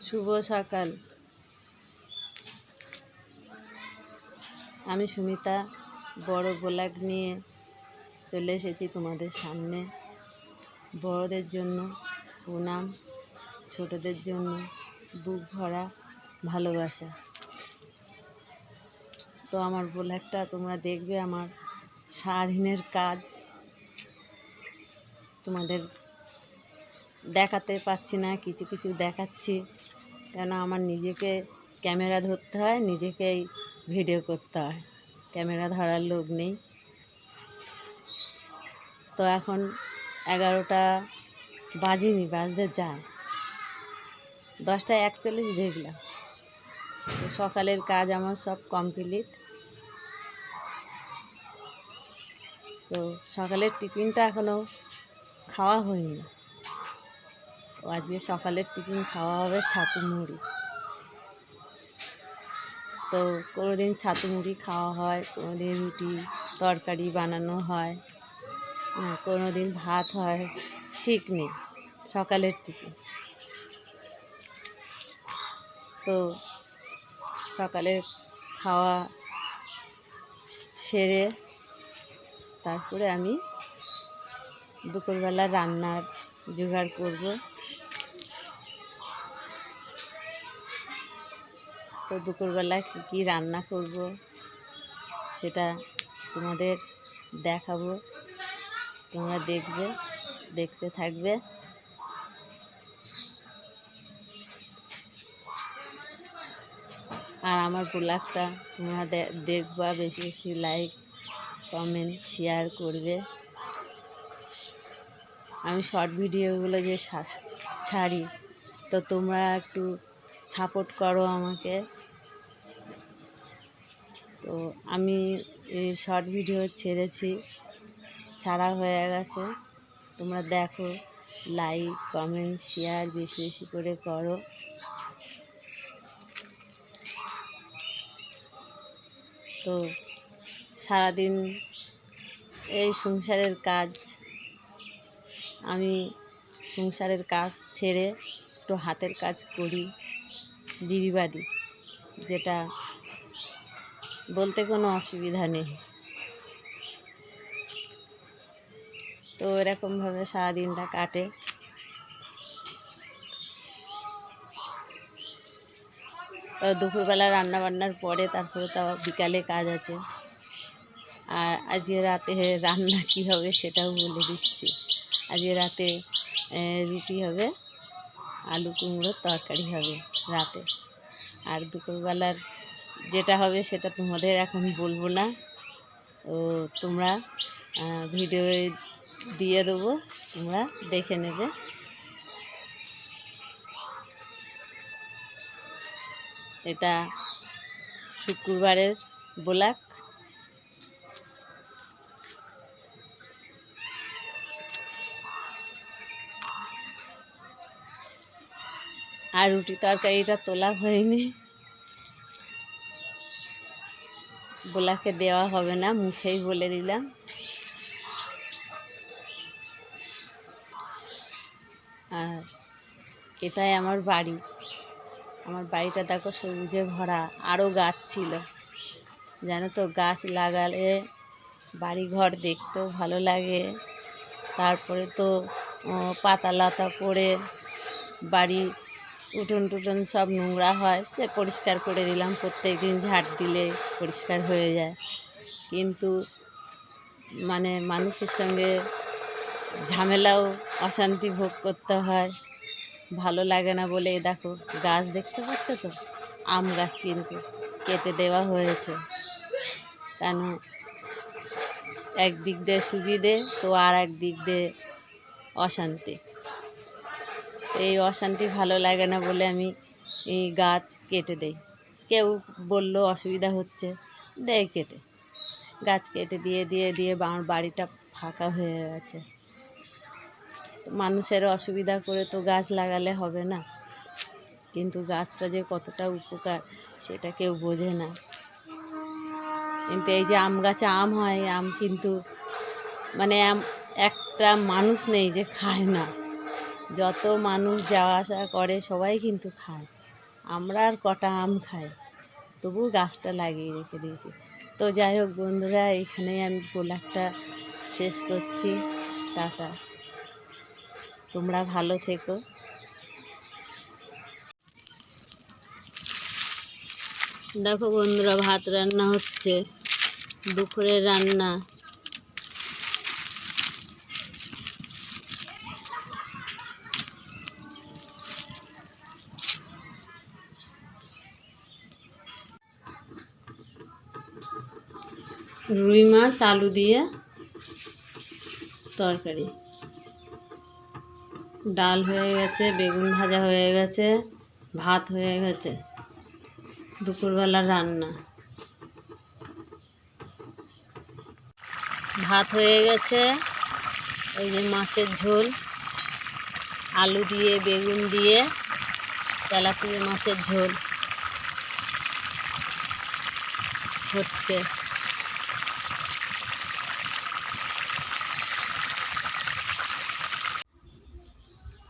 শুভ সকাল। আমি সুমিতা বড় ব্লগ নিয়ে চলে এসেছি তোমাদের সামনে। বড়দের জন্য প্রণাম, ছোটদের জন্য বুক ভরা ভালোবাসা। তো আমার ব্লগটা তোমরা দেখবে। আমার সারাদিনের কাজ তোমাদের দেখাতে পাচ্ছি না, কিছু কিছু দেখাচ্ছি, কেন আমার নিজেকে ক্যামেরা ধরতে হয়, নিজেকেই ভিডিও করতে হয়, ক্যামেরা ধরার লোক নেই। তো এখন 11টা বাজিনি, বাজতে যায় 10টা 41 দেখলাম। তো সকালের কাজ আমার সব কমপ্লিট। তো সকালের টিফিনটা এখনও খাওয়া হয়নি। তো আজকে সকালের টিফিন খাওয়া হবে ছাতু মুড়ি। তো কোনোদিন ছাতু মুড়ি খাওয়া হয়, কোনোদিন রুটি তরকারি বানানো হয়, কোনোদিন ভাত হয়, ঠিক নেই সকালের টিফিন। তো সকালে খাওয়া সেরে তারপরে আমি দুপুরবেলা রান্নার জোগাড় করব। তো দুপুরবেলা কী কী রান্না করব সেটা তোমাদের দেখাবো, তোমরা দেখবে, দেখতে থাকবে। আর আমার ব্লগটা তোমরা দেখবা, বেশি বেশি লাইক কমেন্ট শেয়ার করবে। আমি শর্ট ভিডিওগুলো যে ছাড়ি, তো তোমরা একটু সাপোর্ট করো আমাকে। তো আমি শর্ট ভিডিও ছেড়েছি, ছাড়া হয়ে গেছে, তোমরা দেখো, লাইক কমেন্ট শেয়ার বেশি বেশি করে করো। তো সারাদিন এই সংসারের কাজ, আমি সংসারের কাজ ছেড়ে একটু হাতের কাজ করি, বিড়ি বাড়ি, যেটা বলতে কোনো অসুবিধা নেই। তো এরকমভাবে সারাদিনটা কাটে। দুপুরবেলা রান্নাবান্নার পরে তারপরে তো বিকালে কাজ আছে। আর আজকে রাতে রান্না কী হবে সেটাও বলে দিচ্ছি। আজকে রাতে রুটি হবে, আলু কুমড়োর তরকারি হবে রাতে। আর দুপুরবেলার যেটা হবে সেটা তোমাদের এখন বলবো না, তো তোমরা ভিডিও দিয়ে দেবো, তোমরা দেখে নেবে। এটা শুক্রবারের ব্লগ। আর রুটি তরকারিটা তোলা হয়নি, ব্লগে দেওয়া হবে না, মুখেই বলে দিলাম। আর এটাই আমার বাড়ি। আমার বাড়িটা দেখো সবুজে ভরা, আরও গাছ ছিল, জানো তো, গাছ লাগালে বাড়ি ঘর দেখতেও ভালো লাগে। তারপরে তো পাতা লতা পড়ে বাড়ি উঠোন টুটন সব নোংরা হয়, সে পরিষ্কার করে দিলাম, প্রত্যেক দিন ঝাঁট দিলে পরিষ্কার হয়ে যায়। কিন্তু মানে মানুষের সঙ্গে ঝামেলাও অশান্তি ভোগ করতে হয়, ভালো লাগে না বলে। দেখো গাছ দেখতে পাচ্ছ তো, আম গাছ কিন্তু কেটে দেওয়া হয়েছে, কেন একদিক দিয়ে সুবিধে তো আর একদিক দিয়ে অশান্তি। এই অশান্তি ভালো লাগে না বলে আমি এই গাছ কেটে দেই। কেউ বলল অসুবিধা হচ্ছে, দেয় কেটে, গাছ কেটে দিয়ে দিয়ে দিয়ে আমার বাড়িটা ফাঁকা হয়ে গেছে। মানুষের অসুবিধা করে তো গাছ লাগালে হবে না, কিন্তু গাছটা যে কতটা উপকার সেটা কেউ বোঝে না। কিন্তু এই যে আম গাছে আম হয়, আম কিন্তু মানে একটা মানুষ নেই যে খায় না, যত মানুষ যাওয়া আসা করে সবাই কিন্তু খায়। আমরা আর কটা আম খাই, তবু গাছটা লাগিয়ে রেখে দিয়েছি। তো যাই হোক বন্ধুরা, এইখানেই আমি ব্লগটা শেষ করছি। টাটা, তোমরা ভালো থেকো। দেখো বন্ধুরা, ভাত রান্না হচ্ছে, দুপুরের রান্না। রুই মাছ আলু দিয়ে তরকারি, ডাল হয়ে গেছে, বেগুন ভাজা হয়ে গেছে, ভাত হয়ে গেছে, দুপুরবেলা রান্না। ভাত হয়ে গেছে, এই যে মাছের ঝোল, আলু দিয়ে বেগুন দিয়ে তেলাপিয়া মাছের ঝোল হচ্ছে।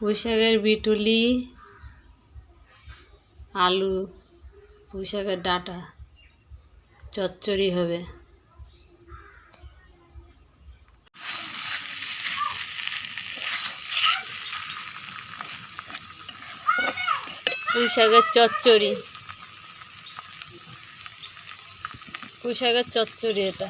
পুঁই শাকের বিটুলি, আলু, পুঁই শাকের ডাঁটা চচ্চড়ি হবে। পুঁই শাকের চচ্চড়ি, পুঁই শাকের চচ্চড়ি এটা।